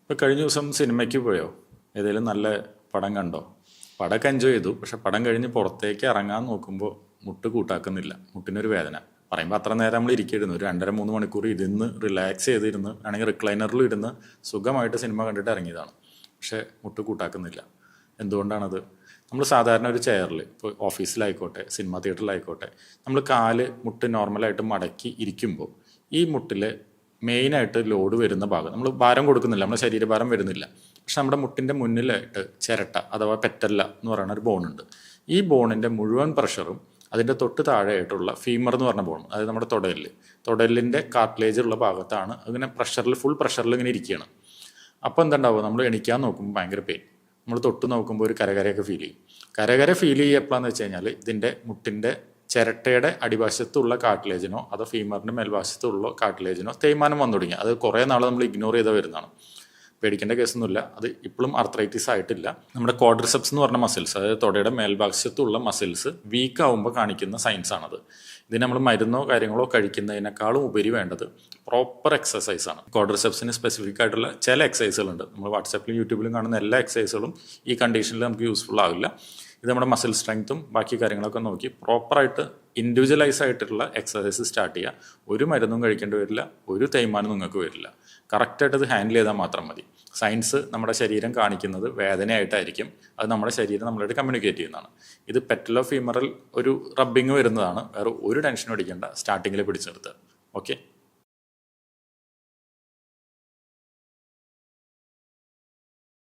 ഇപ്പോൾ കഴിഞ്ഞ ദിവസം സിനിമയ്ക്ക് പോയോ? ഏതെങ്കിലും നല്ല പടം കണ്ടോ? പടമൊക്കെ എൻജോയ് ചെയ്തു. പക്ഷെ പടം കഴിഞ്ഞ് പുറത്തേക്ക് ഇറങ്ങാൻ നോക്കുമ്പോൾ മുട്ട് കൂട്ടാക്കുന്നില്ല, മുട്ടിനൊരു വേദന. പറയുമ്പോൾ അത്ര നേരം നമ്മൾ ഇരിക്കരുന്നു, ഒരു 2.5-3 മണിക്കൂർ ഇരുന്ന് റിലാക്സ് ചെയ്തിരുന്ന് ആണെങ്കിൽ റിക്ലൈനറിൽ ഇരുന്ന് സുഖമായിട്ട് സിനിമ കണ്ടിട്ട് ഇറങ്ങിയതാണ്. പക്ഷേ മുട്ട് കൂട്ടാക്കുന്നില്ല. എന്തുകൊണ്ടാണത്? നമ്മൾ സാധാരണ ഒരു ചെയറിൽ, ഇപ്പോൾ ഓഫീസിലായിക്കോട്ടെ സിനിമ തിയേറ്ററിലായിക്കോട്ടെ, നമ്മൾ മുട്ട് നോർമലായിട്ട് മടക്കി ഇരിക്കുമ്പോൾ ഈ മുട്ടിൽ മെയിനായിട്ട് ലോഡ് വരുന്ന ഭാഗം, നമ്മൾ ഭാരം കൊടുക്കുന്നില്ല, നമ്മുടെ ശരീരഭാരം വരുന്നില്ല. പക്ഷെ നമ്മുടെ മുട്ടിൻ്റെ മുന്നിലായിട്ട് ചിരട്ട അഥവാ പെറ്റല്ല എന്ന് പറയുന്ന ഒരു ബോണുണ്ട്. ഈ ബോണിൻ്റെ മുഴുവൻ പ്രഷറും അതിൻ്റെ തൊട്ട് താഴെയായിട്ടുള്ള ഫീമർ എന്ന് പറഞ്ഞ ബോൺ, അതായത് നമ്മുടെ തുടലിൻ്റെ കാർട്ടിലേജ് ഉള്ള ഭാഗത്താണ് അങ്ങനെ ഫുൾ പ്രഷറിൽ ഇങ്ങനെ ഇരിക്കുകയാണ്. അപ്പോൾ എന്തുണ്ടാവുക? നമ്മൾ എണീക്കാൻ നോക്കുമ്പോൾ ഭയങ്കര പെയിൻ, നമ്മൾ തൊട്ട് നോക്കുമ്പോൾ ഒരു കരകരയൊക്കെ ഫീൽ ചെയ്യും. കരകര ഫീൽ ചെയ്യുക എപ്പോഴാന്ന് വെച്ച് കഴിഞ്ഞാൽ ഇതിൻ്റെ മുട്ടിൻ്റെ ചിരട്ടയുടെ അടിവശത്തുള്ള കാർട്ടിലേജിനോ അതോ ഫീമറിൻ്റെ മേൽവശത്തുള്ള കാർട്ടിലേജിനോ തേയ്മാനം വന്നു തുടങ്ങി. അത് കുറേ നാൾ നമ്മൾ ഇഗ്നോർ ചെയ്ത് വരുന്നതാണ്. പേടിക്കേണ്ട കേസൊന്നുമില്ല. അത് ഇപ്പോഴും ആർത്രൈറ്റിസ് ആയിട്ടില്ല. നമ്മുടെ ക്വാഡ്രിസെപ്സ് എന്ന് പറഞ്ഞ മസിൽസ്, അതായത് തുടയുടെ മേൽഭാഗത്തുള്ള മസിൽസ് വീക്ക് ആകുമ്പോൾ കാണിക്കുന്ന സൈൻസ് ആണത്. ഇതിന് നമ്മൾ മരുന്നോ കാര്യങ്ങളോ കഴിക്കുന്നതിനേക്കാളും ഉപരി വേണ്ടത് പ്രോപ്പർ എക്സസൈസ് ആണ്. ക്വാഡ്രിസെപ്സിന് സ്പെസിഫിക് ആയിട്ടുള്ള ചില എക്സസൈസുകളുണ്ട്. നമ്മൾ വാട്സാപ്പിലും യൂട്യൂബിലും കാണുന്ന എല്ലാ എക്സസൈസുകളും ഈ കണ്ടീഷനിൽ നമുക്ക് യൂസ്ഫുൾ ആവില്ല. ഇത് നമ്മുടെ മസിൽ സ്ട്രെങ്ത്തും ബാക്കി കാര്യങ്ങളൊക്കെ നോക്കി പ്രോപ്പറായിട്ട് ഇൻഡിവിജ്വലൈസ് ആയിട്ടുള്ള എക്സസൈസ് സ്റ്റാർട്ട് ചെയ്യുക. ഒരു മരുന്നും കഴിക്കേണ്ടി വരില്ല, ഒരു തേയ്മാനം നിങ്ങൾക്ക് വരില്ല. കറക്റ്റായിട്ട് ഇത് ഹാൻഡിൽ ചെയ്താൽ മാത്രം മതി. സയൻസ് നമ്മുടെ ശരീരം കാണിക്കുന്നത് വേദനയായിട്ടായിരിക്കും. അത് നമ്മുടെ ശരീരം നമ്മളായിട്ട് കമ്മ്യൂണിക്കേറ്റ് ചെയ്യുന്നതാണ്. ഇത് പെറ്റലോ ഫീമറൽ ഒരു റബ്ബിങ് വരുന്നതാണ്. വേറെ ഒരു ടെൻഷനും അടിക്കേണ്ട. സ്റ്റാർട്ടിങ്ങിൽ പിടിച്ചെടുത്ത് ഓക്കെ.